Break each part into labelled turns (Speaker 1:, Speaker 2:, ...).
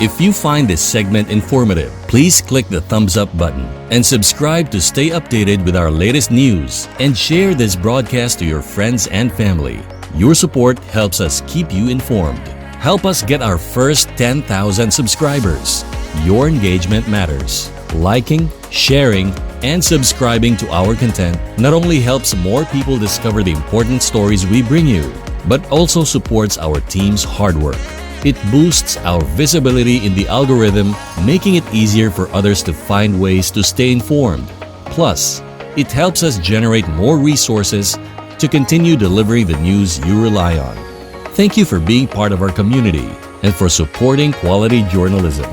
Speaker 1: If you find this segment informative, please click the thumbs up button and subscribe to stay updated with our latest news, and share this broadcast to your friends and family. Your support helps us keep you informed. Help us get our first 10,000 subscribers. Your engagement matters. Liking, sharing, and subscribing to our content not only helps more people discover the important stories we bring you, but also supports our team's hard work. It boosts our visibility in the algorithm, making it easier for others to find ways to stay informed. Plus, it helps us generate more resources to continue delivering the news you rely on. Thank you for being part of our community and for supporting quality journalism.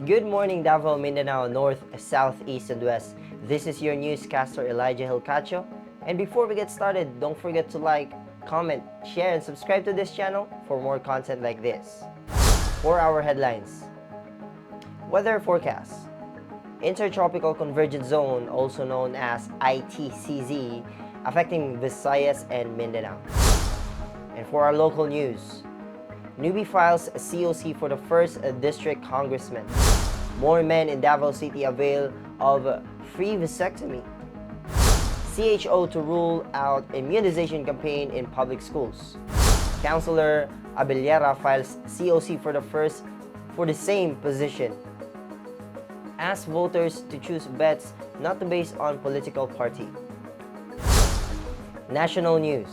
Speaker 2: Good morning, Davao, Mindanao, North, South, East, and West. This is your newscaster, Elijah Hilcacho. And before we get started, don't forget to like, comment, share, and subscribe to this channel for more content like this. 4-hour headlines. Weather forecast. Intertropical Convergence Zone, also known as ITCZ, affecting Visayas and Mindanao. And for our local news, newbie files COC for the 1st District Congressman. More men in Davao City avail of free vasectomy. CHO to rule out immunization campaign in public schools. Councilor Abellera files COC for the same position. Ask voters to choose bets not based on political party. National news.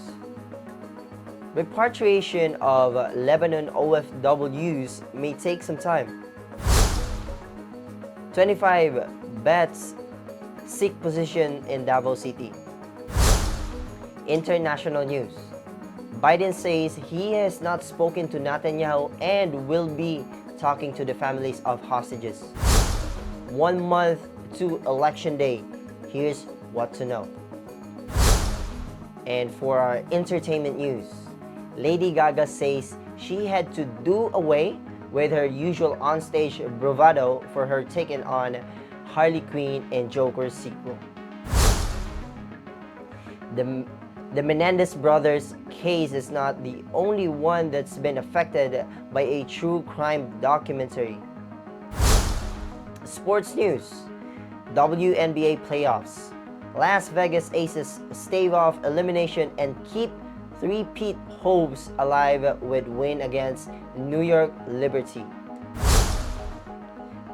Speaker 2: Repatriation of Lebanon OFWs may take some time. 25 bets seek position in Davao City. International news. Biden says he has not spoken to Netanyahu and will be talking to the families of hostages. 1 month to election day. Here's what to know. And for our entertainment news, Lady Gaga says she had to do away with her usual onstage bravado for her taking on Harley Quinn and Joker's sequel. The Menendez brothers case is not the only one that's been affected by a true crime documentary. Sports news. WNBA playoffs. Las Vegas Aces stave off elimination and keep three-peat hopes alive with win against New York Liberty.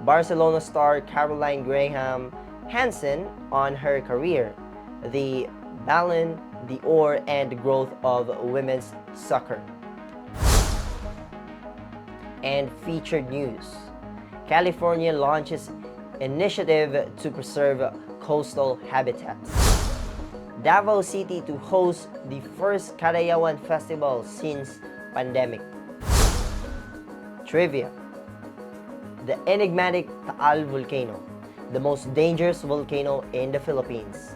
Speaker 2: Barcelona star Caroline Graham Hansen on her career, the Ballon d'Or and growth of women's soccer. And featured news. California launches initiative to preserve coastal habitats. Davao City to host the first Karayawan Festival since pandemic. Trivia. The enigmatic Taal volcano, the most dangerous volcano in the Philippines.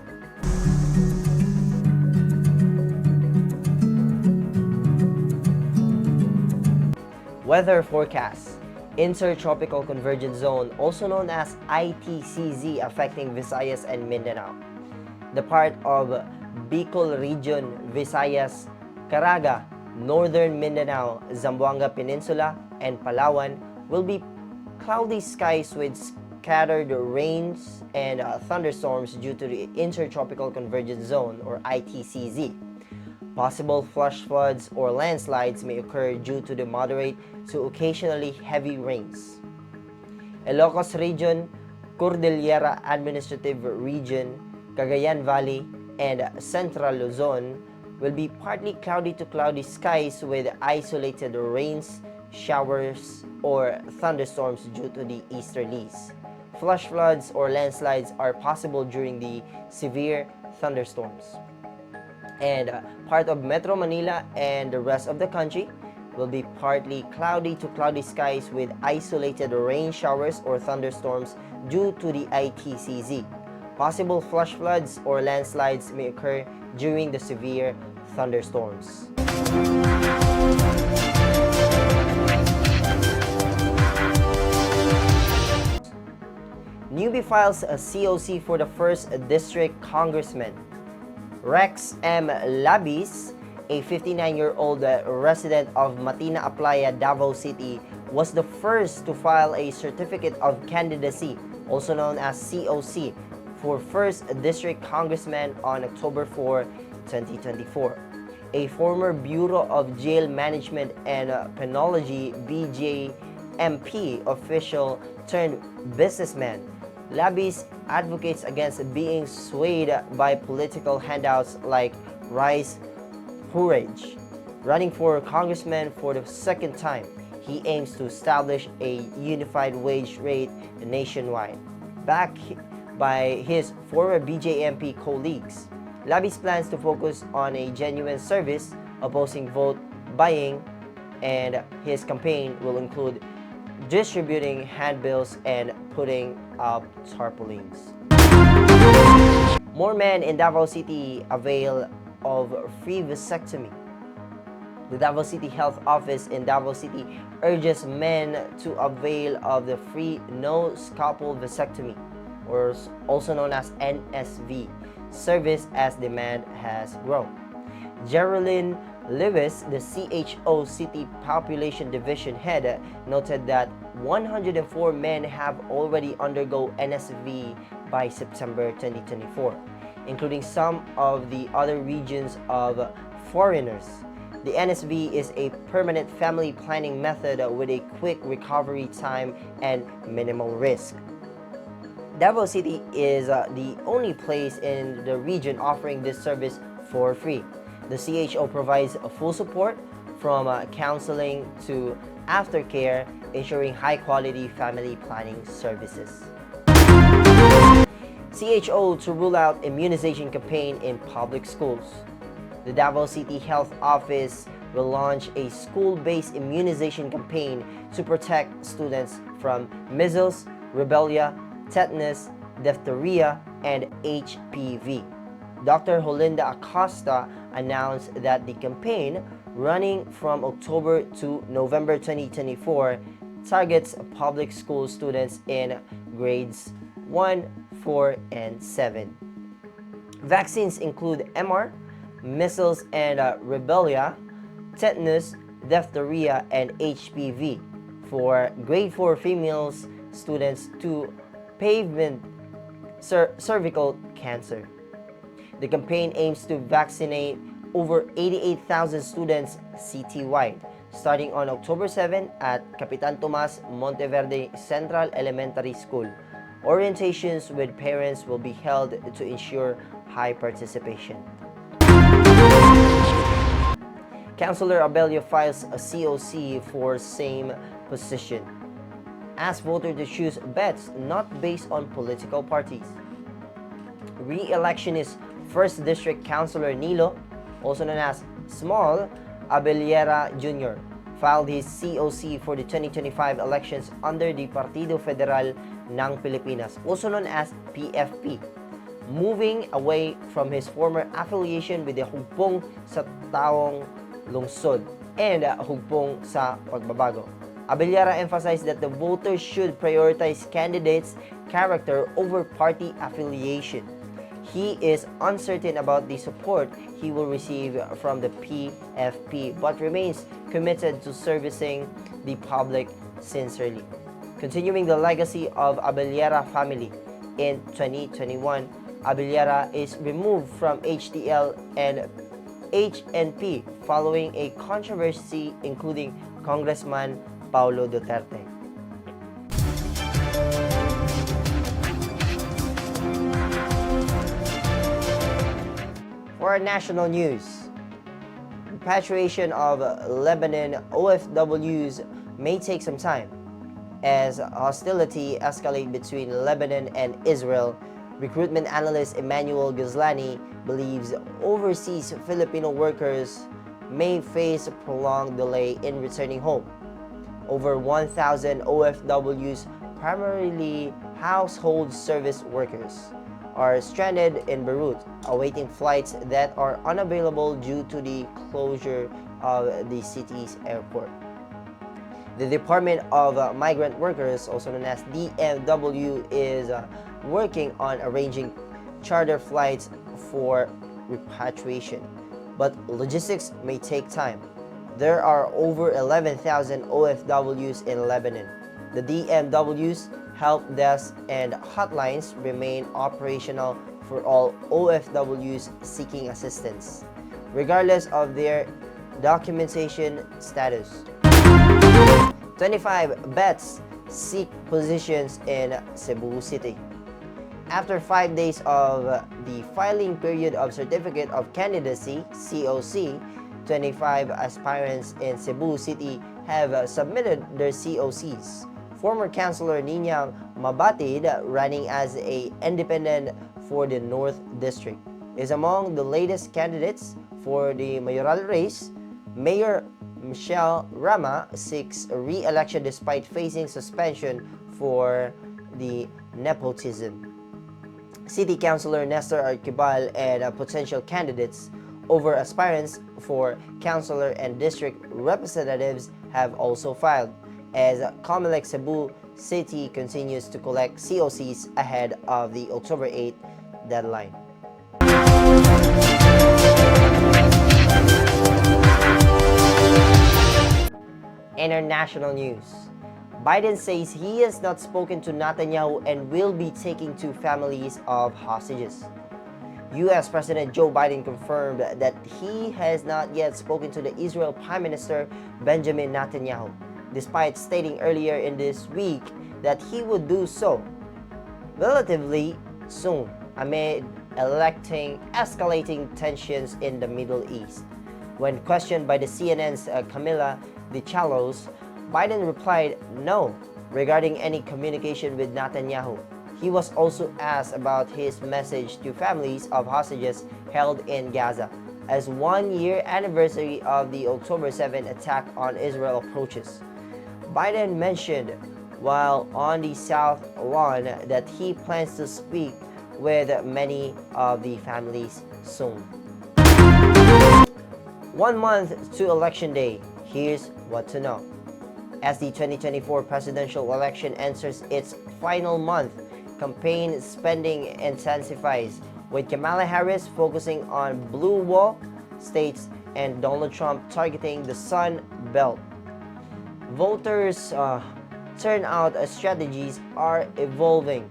Speaker 2: Weather forecast. Intertropical Convergence Zone, also known as ITCZ, affecting Visayas and Mindanao. The part of Bicol Region, Visayas, Caraga, Northern Mindanao, Zamboanga Peninsula, and Palawan will be cloudy skies with scattered rains and thunderstorms due to the Intertropical Convergence Zone, or ITCZ. Possible flash floods or landslides may occur due to the moderate to occasionally heavy rains. Ilocos Region, Cordillera Administrative Region, Cagayan Valley, and Central Luzon will be partly cloudy to cloudy skies with isolated rains, showers, or thunderstorms due to the easterlies. Flash floods or landslides are possible during the severe thunderstorms. And part of Metro Manila and the rest of the country will be partly cloudy to cloudy skies with isolated rain showers or thunderstorms due to the ITCZ. Possible flash floods or landslides may occur during the severe thunderstorms. Newbie files a COC for the 1st District Congressman. Rex M. Labis a 59-year-old resident of Matina Aplaya, Davao City, was the first to file a Certificate of Candidacy, also known as COC, for 1st District Congressman on October 4, 2024. A former Bureau of Jail Management and Penology BJMP official turned businessman, Labis advocates against being swayed by political handouts like rice porridge. Running for congressman for the second time, he aims to establish a unified wage rate nationwide, backed by his former BJMP colleagues. Labis plans to focus on a genuine service, opposing vote buying, and his campaign will include distributing handbills and putting up tarpaulins. More men in Davao City avail of free vasectomy. The Davao City Health Office in Davao City urges men to avail of the free no-scalpel vasectomy, or also known as NSV, service as demand has grown. Geraldine Lewis, the CHO City Population Division head, noted that 104 men have already undergone NSV by September 2024, including some of the other regions of foreigners. The NSV is a permanent family planning method with a quick recovery time and minimal risk. Davao City is the only place in the region offering this service for free. The CHO provides full support from counseling to aftercare, ensuring high-quality family planning services. CHO to rule out immunization campaign in public schools. The Davao City Health Office will launch a school-based immunization campaign to protect students from measles, rubella, tetanus, diphtheria, and HPV. Dr. Holinda Acosta announced that the campaign, running from October to November 2024, targets public school students in grades 1, 4, and 7. Vaccines include MR, measles and rubella, tetanus, diphtheria, and HPV. For grade 4 females students to pavement cervical cancer. The campaign aims to vaccinate over 88,000 students citywide, starting on October 7 at Capitan Tomas Monteverde Central Elementary School. Orientations with parents will be held to ensure high participation. Councilor Abelio files a COC for same position. Ask voters to choose bets not based on political parties. Re-electionist 1st District Councilor Nilo, also known as Small Abellera Jr., filed his COC for the 2025 elections under the Partido Federal ng Pilipinas, also known as PFP, moving away from his former affiliation with the Hugpong sa Taong Lungsod and Hugpong sa Pagbabago. Abellera emphasized that the voters should prioritize candidates' character over party affiliation. He is uncertain about the support he will receive from the PFP, but remains committed to servicing the public sincerely. Continuing the legacy of Abellera family, in 2021, Abellera is removed from HTL and HNP following a controversy including Congressman Paulo Duterte. For our national news, repatriation of Lebanon OFWs may take some time as hostility escalate between Lebanon and Israel. Recruitment analyst Emmanuel Gazlani believes overseas Filipino workers may face a prolonged delay in returning home. Over 1,000 OFWs, primarily household service workers, are stranded in Beirut, awaiting flights that are unavailable due to the closure of the city's airport. The Department of Migrant Workers, also known as DMW, is working on arranging charter flights for repatriation. but logistics may take time. There are over 11,000 OFWs in Lebanon. The DMW's help desk and hotlines remain operational for all OFWs seeking assistance, regardless of their documentation status. 25 bets seek positions in Cebu City. After 5 days of the filing period of Certificate of Candidacy (COC), 25 aspirants in Cebu City have submitted their COCs. Former Councilor Nina Mabatid, running as an independent for the North District, is among the latest candidates for the mayoral race. Mayor Michelle Rama seeks re-election despite facing suspension for the nepotism. City Councilor Nestor Arquibal and potential candidates over aspirants for councilor and district representatives have also filed, as Comelec Cebu City continues to collect COCs ahead of the October 8 deadline. International news. Biden says he has not spoken to Netanyahu and will be taking to families of hostages. U.S. President Joe Biden confirmed that he has not yet spoken to the Israel Prime Minister Benjamin Netanyahu, despite stating earlier in this week that he would do so relatively soon amid escalating tensions in the Middle East. When questioned by the CNN's Camila De Chalos, Biden replied no regarding any communication with Netanyahu. He was also asked about his message to families of hostages held in Gaza as 1-year anniversary of the October 7 attack on Israel approaches. Biden mentioned while on the South Lawn that he plans to speak with many of the families soon. 1 month to Election Day. Here's what to know. As the 2024 presidential election enters its final month, campaign spending intensifies, with Kamala Harris focusing on blue wall states and Donald Trump targeting the Sun Belt. Voters' turnout strategies are evolving,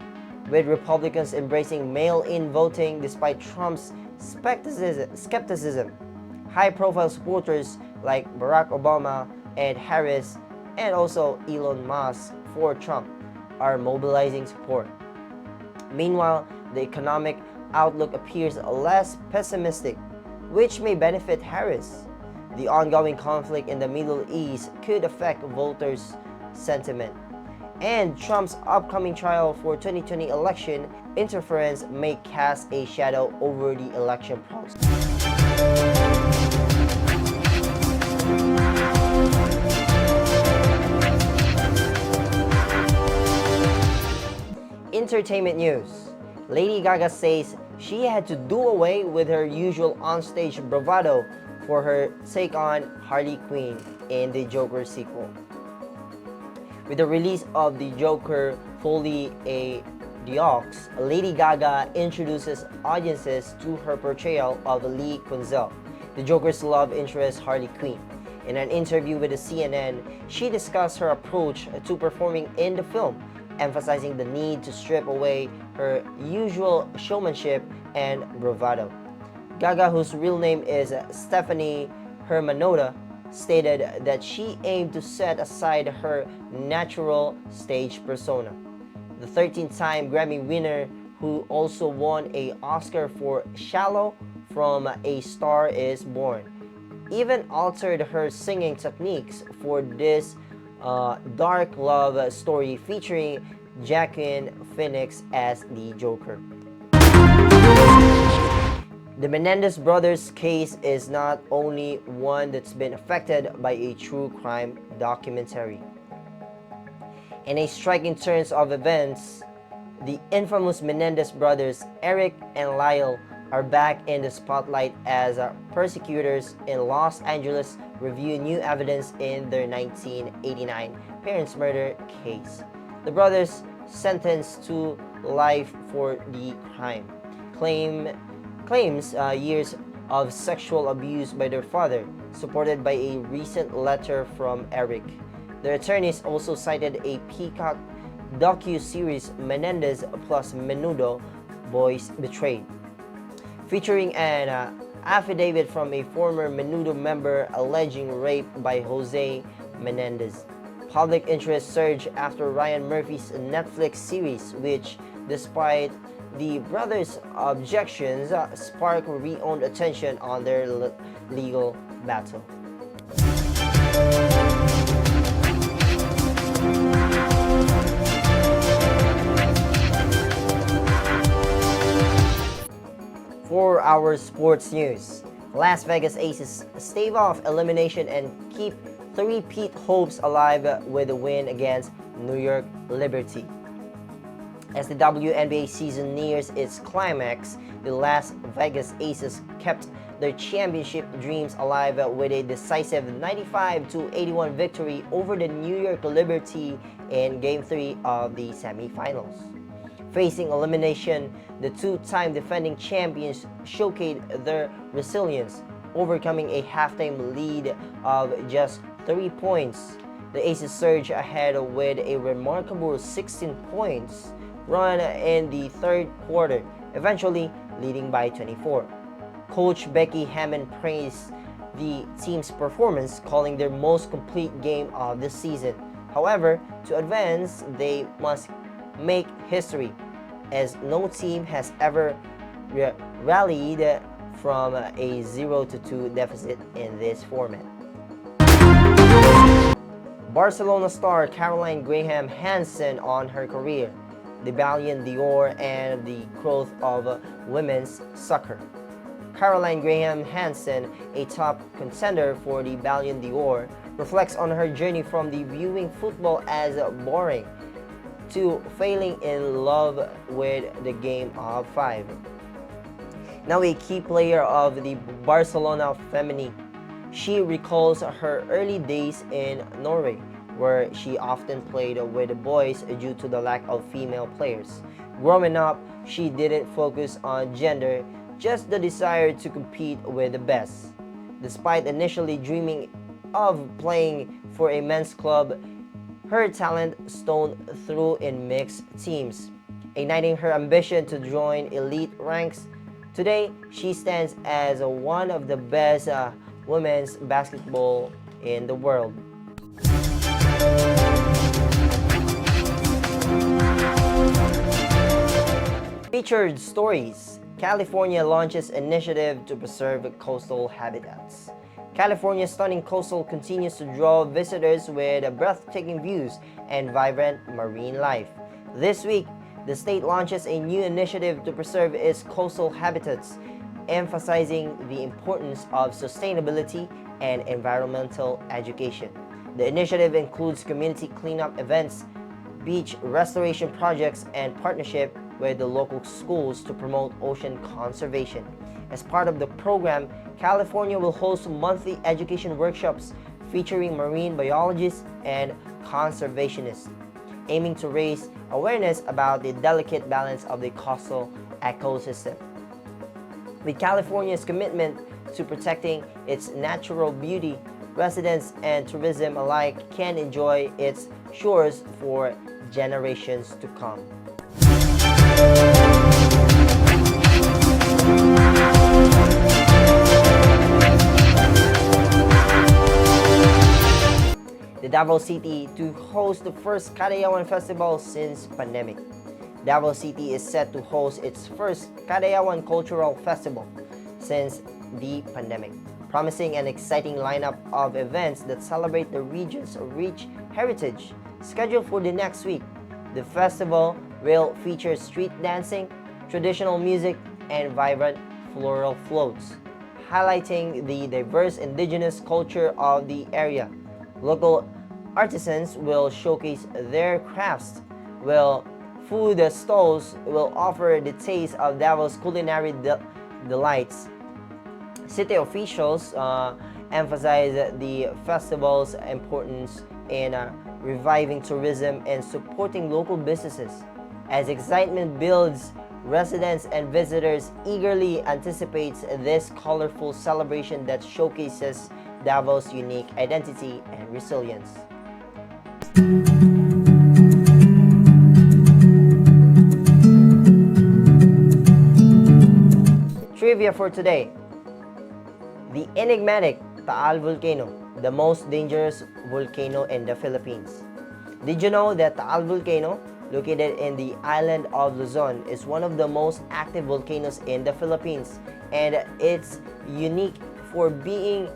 Speaker 2: with Republicans embracing mail-in voting despite Trump's skepticism. High-profile supporters like Barack Obama and Harris, and also Elon Musk for Trump, are mobilizing support. Meanwhile, the economic outlook appears less pessimistic, which may benefit Harris. The ongoing conflict in the Middle East could affect voters' sentiment, and Trump's upcoming trial for 2020 election interference may cast a shadow over the election process. Entertainment news. Lady Gaga says she had to do away with her usual onstage bravado for her take on Harley Quinn in the Joker sequel. With the release of the Joker Folie à Deux, Lady Gaga introduces audiences to her portrayal of Lee Quinzel, the Joker's love interest Harley Quinn. In an interview with the CNN, she discussed her approach to performing in the film, emphasizing the need to strip away her usual showmanship and bravado. Gaga, whose real name is Stephanie Hermanotta, stated that she aimed to set aside her natural stage persona. The 13-time Grammy winner, who also won an Oscar for Shallow from A Star Is Born, even altered her singing techniques for this dark love story featuring Joaquin Phoenix as the Joker. The Menendez brothers case is not only one that's been affected by a true crime documentary. In a striking turn of events, the infamous Menendez brothers, Eric and Lyle, are back in the spotlight as prosecutors in Los Angeles review new evidence in their 1989 parents' murder case. The brothers, sentenced to life for the crime, claims years of sexual abuse by their father, supported by a recent letter from Eric. Their attorneys also cited a Peacock docu-series Menendez plus Menudo, Boys Betrayed, featuring an affidavit from a former Menudo member alleging rape by Jose Menendez. Public interest surged after Ryan Murphy's Netflix series, which, despite the brothers' objections, sparked reowned attention on their legal battle. For our sports news, Las Vegas Aces stave off elimination and keep three-peat hopes alive with a win against New York Liberty. As the WNBA season nears its climax, the Las Vegas Aces kept their championship dreams alive with a decisive 95-81 victory over the New York Liberty in Game 3 of the semifinals. Facing elimination, the two-time defending champions showcased their resilience, overcoming a halftime lead of just 3 points. The Aces surged ahead with a remarkable 16 points run in the third quarter, eventually leading by 24. Coach Becky Hammond praised the team's performance, calling their most complete game of the season. However, to advance, they must make history, as no team has ever rallied from a 0-2 deficit in this format. Barcelona star Caroline Graham Hansen on her career, the Ballon d'Or, and the growth of women's soccer. Caroline Graham Hansen, a top contender for the Ballon d'Or, reflects on her journey from the viewing football as boring to falling in love with the game of five. Now a key player of the Barcelona Femení, she recalls her early days in Norway, where she often played with the boys due to the lack of female players. Growing up, she didn't focus on gender, just the desire to compete with the best. Despite initially dreaming of playing for a men's club, her talent shone through in mixed teams, igniting her ambition to join elite ranks. Today, she stands as one of the best women's basketball in the world. Featured stories. California launches initiative to preserve coastal habitats. California's stunning coastal continues to draw visitors with breathtaking views and vibrant marine life. This week, the state launches a new initiative to preserve its coastal habitats, emphasizing the importance of sustainability and environmental education. The initiative includes community cleanup events, beach restoration projects, and partnership with the local schools to promote ocean conservation. As part of the program, California will host monthly education workshops featuring marine biologists and conservationists, aiming to raise awareness about the delicate balance of the coastal ecosystem. With California's commitment to protecting its natural beauty, residents and tourism alike can enjoy its shores for generations to come. The Davao City to host the first Kadayawan Festival since pandemic. Davao City is set to host its first Kadayawan Cultural Festival since the pandemic, promising an exciting lineup of events that celebrate the region's rich heritage. Scheduled for the next week, the festival will feature street dancing, traditional music, and vibrant floral floats, highlighting the diverse indigenous culture of the area. Local artisans will showcase their crafts, while food stalls will offer the taste of Davao's culinary delights. City officials emphasize the festival's importance in reviving tourism and supporting local businesses. As excitement builds Residents and visitors eagerly anticipates this colorful celebration that showcases Davao's unique identity and resilience. Trivia for today. The enigmatic Taal volcano, the most dangerous volcano in the Philippines. Did you know that Taal volcano, located in the island of Luzon, is one of the most active volcanoes in the Philippines, and it's unique for being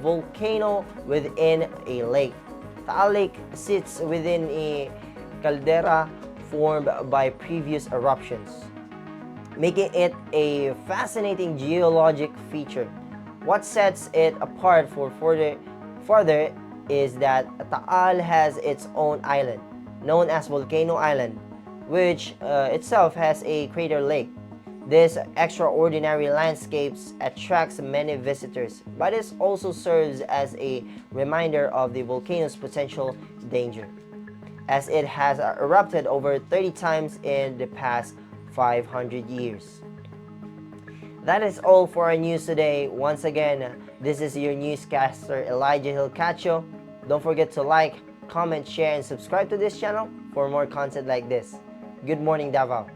Speaker 2: volcano within a lake. Taal Lake sits within a caldera formed by previous eruptions, making it a fascinating geologic feature. What sets it apart further is that Taal has its own island, known as Volcano Island, which itself has a crater lake. This extraordinary landscapes attracts many visitors, but it also serves as a reminder of the volcano's potential danger, as it has erupted over 30 times in the past 500 years. That is all for our news today. Once again, this is your newscaster Elijah Hilcacho. Don't forget to like, comment, share, and subscribe to this channel for more content like this. Good morning, Davao.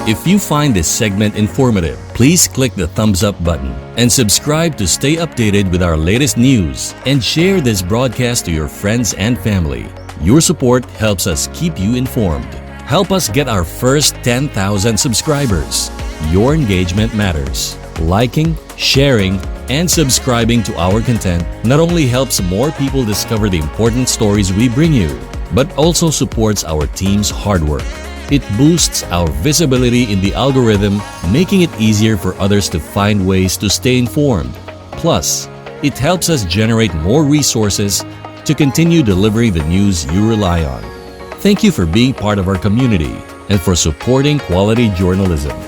Speaker 1: If you find this segment informative, please click the thumbs up button and subscribe to stay updated with our latest news, and share this broadcast to your friends and family. Your support helps us keep you informed. Help us get our first 10,000 subscribers. Your engagement matters. Liking, sharing, and subscribing to our content not only helps more people discover the important stories we bring you, but also supports our team's hard work. It boosts our visibility in the algorithm, making it easier for others to find ways to stay informed. Plus, it helps us generate more resources to continue delivering the news you rely on. Thank you for being part of our community and for supporting quality journalism.